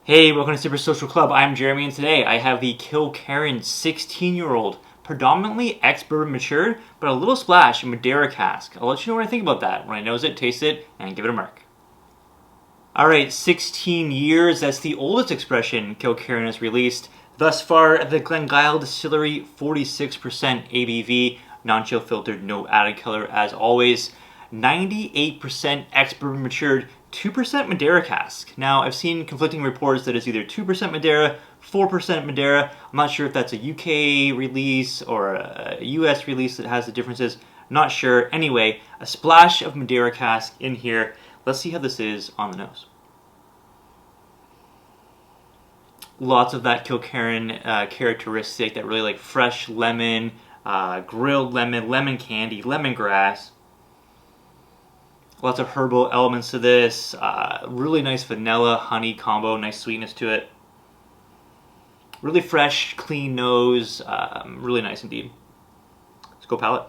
Hey, welcome to Super Social Club. I'm Jeremy, and today I have the Kilkerran 16-year-old, predominantly ex-bourbon matured, but a little splash in Madeira cask. I'll let you know what I think about that when I nose it, taste it, and give it a mark. All right, 16 years. That's the oldest expression Kilkerran has released. Thus far, the Glengyle Distillery, 46% ABV, non-chill filtered, no added color as always. 98% ex-bourbon matured, 2% Madeira cask. Now, I've seen conflicting reports that it's either 2% Madeira, 4% Madeira. I'm not sure if that's a UK release or a US release that has the differences. Not sure. Anyway, a splash of Madeira cask in here. Let's see how this is on the nose. Lots of that Kilkerran characteristic, that really like fresh lemon, grilled lemon, lemon candy, lemongrass. Lots of herbal elements to this. Really nice vanilla honey combo, nice sweetness to it. Really fresh, clean nose. Really nice indeed. Let's go palate.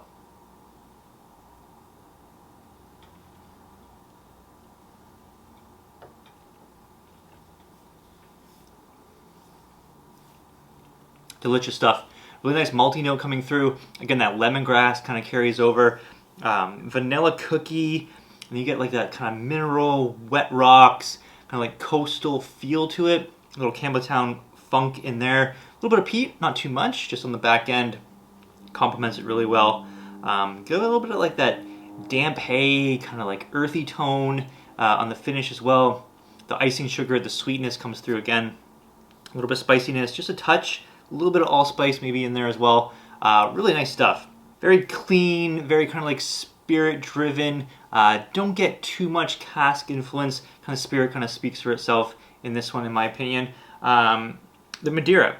Delicious stuff. Really nice malty note coming through. Again, that lemongrass kind of carries over. Vanilla cookie. And you get like that kind of mineral, wet rocks, kind of like coastal feel to it. A little Campbelltown funk in there. A little bit of peat, not too much, just on the back end. Complements it really well. Get a little bit of like that damp hay, kind of like earthy tone on the finish as well. The icing sugar, the sweetness comes through again. A little bit of spiciness, just a touch. A little bit of allspice maybe in there as well. Really nice stuff. Very clean, very kind of like spirit driven. Don't get too much cask influence. Kind of spirit kind of speaks for itself in this one, in my opinion. The Madeira.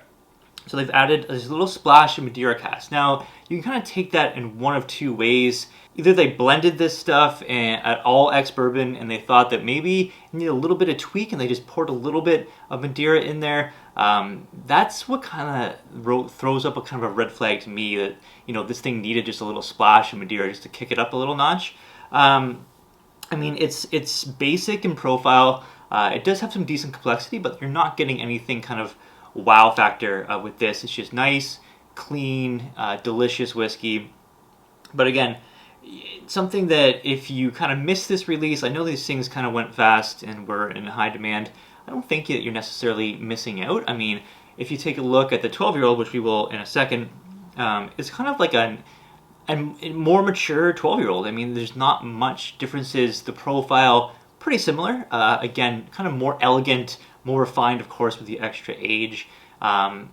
So they've added a little splash of Madeira cask. Now, you can kind of take that in one of two ways. Either they blended this stuff at all ex-bourbon and they thought that maybe you need a little bit of tweak and they just poured a little bit of Madeira in there. That's what kind of throws up a kind of a red flag to me, that, you know, this thing needed just a little splash of Madeira just to kick it up a little notch. I mean, it's basic in profile. It does have some decent complexity, but you're not getting anything kind of wow factor with this. It's just nice, clean, delicious whiskey. But again, something that if you kind of miss this release, I know these things kind of went fast and were in high demand. I don't think that you're necessarily missing out. I mean, if you take a look at the 12-year-old, which we will in a second, it's kind of like a more mature 12-year-old. I mean, there's not much differences. The profile, pretty similar. Again, kind of more elegant, more refined, of course, with the extra age. That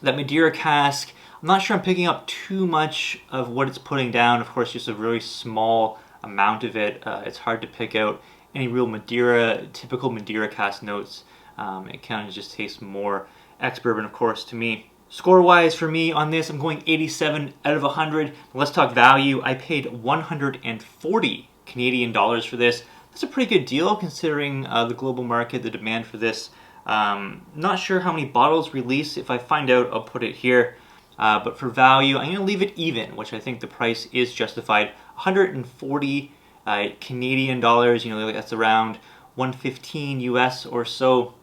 Madeira cask, I'm not sure I'm picking up too much of what it's putting down. Of course, just a really small amount of it. It's hard to pick out any real Madeira, typical Madeira cask notes. It kind of just tastes more ex-bourbon, of course, to me. Score-wise for me on this, I'm going 87 out of 100. Let's talk value. I paid 140 Canadian dollars for this. That's a pretty good deal considering the global market, the demand for this. Not sure how many bottles release. If I find out, I'll put it here. But for value, I'm going to leave it even, which I think the price is justified. 140 Canadian dollars, you know, that's around 115 US or so.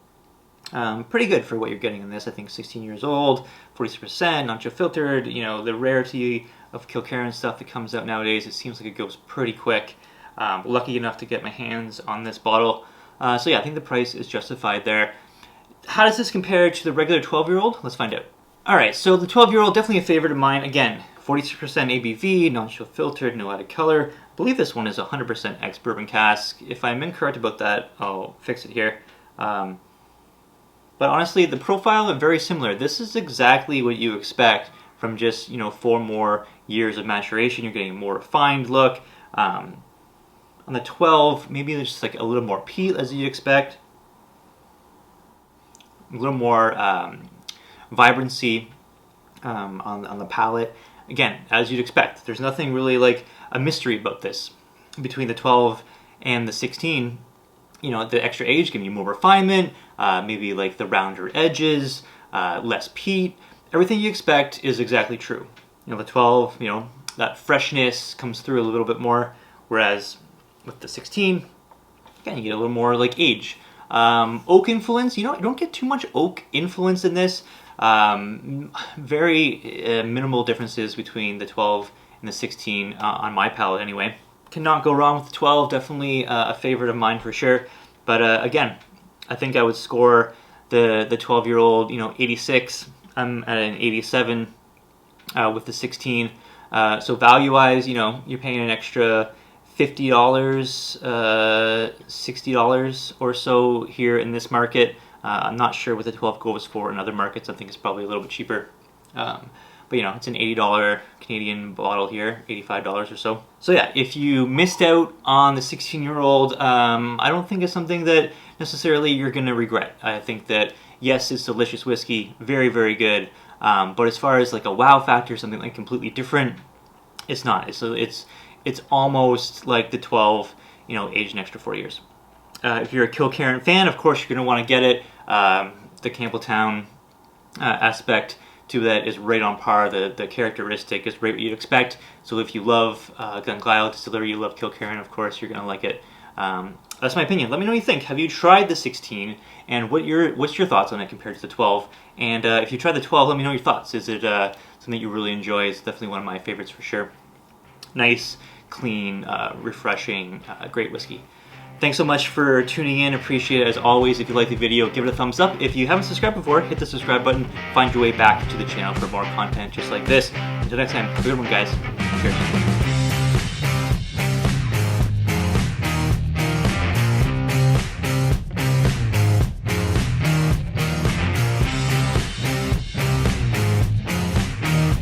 Pretty good for what you're getting in this. I think 16 years old, 46%, not chill filtered. You know, the rarity of Kilkerran stuff that comes out nowadays, it seems like it goes pretty quick. Lucky enough to get my hands on this bottle. So yeah, I think the price is justified there. How does this compare to the regular 12-year-old? Let's find out. All right, so the 12-year-old, definitely a favorite of mine. Again, 46% ABV, non-chill filtered, no added color. I believe this one is 100% ex-bourbon cask. If I'm incorrect about that, I'll fix it here. But honestly, the profile is very similar. This is exactly what you expect from just, you know, 4 more years of maturation. You're getting a more refined look. On the 12, maybe there's just like a little more peat as you'd expect. A little more vibrancy on the palate. Again, as you'd expect. There's nothing really like a mystery about this. Between the 12 and the 16, you know, the extra age giving you more refinement, maybe like the rounder edges, less peat. Everything you expect is exactly true. You know, the 12, you know, that freshness comes through a little bit more, whereas with the 16, again, you get a little more like age. Oak influence, you don't get too much oak influence in this. Very minimal differences between the 12 and the 16 on my palate anyway. Cannot go wrong with the 12, definitely a favorite of mine for sure. But again, I think I would score the 12-year-old, 86. I'm at an 87 with the 16. So value-wise, you're paying an extra $50, $60 or so here in this market. I'm not sure what the 12 goes for in other markets. I think it's probably a little bit cheaper. But it's an $80 Canadian bottle here, $85 or so. So yeah, if you missed out on the 16-year-old, I don't think it's something that necessarily you're going to regret. I think that, yes, it's delicious whiskey, very, very good. But as far as like a wow factor, something like completely different, it's not. So it's almost like the 12, aged an extra 4 years. If you're a Kilkerran fan, of course you're going to want to get it. The Campbelltown aspect to that is right on par. The characteristic is right what you'd expect. So if you love Glengyle Distillery, you love Kilkerran, of course you're going to like it. That's my opinion. Let me know what you think. Have you tried the 16, and what's your thoughts on it compared to the 12? And if you tried the 12, let me know your thoughts. Is it something you really enjoy? It's definitely one of my favorites for sure. Nice, clean, refreshing, great whiskey. Thanks so much for tuning in. Appreciate it as always. If you like the video, give it a thumbs up. If you haven't subscribed before, hit the subscribe button. Find your way back to the channel for more content just like this. Until next time, have a good one, guys. Cheers.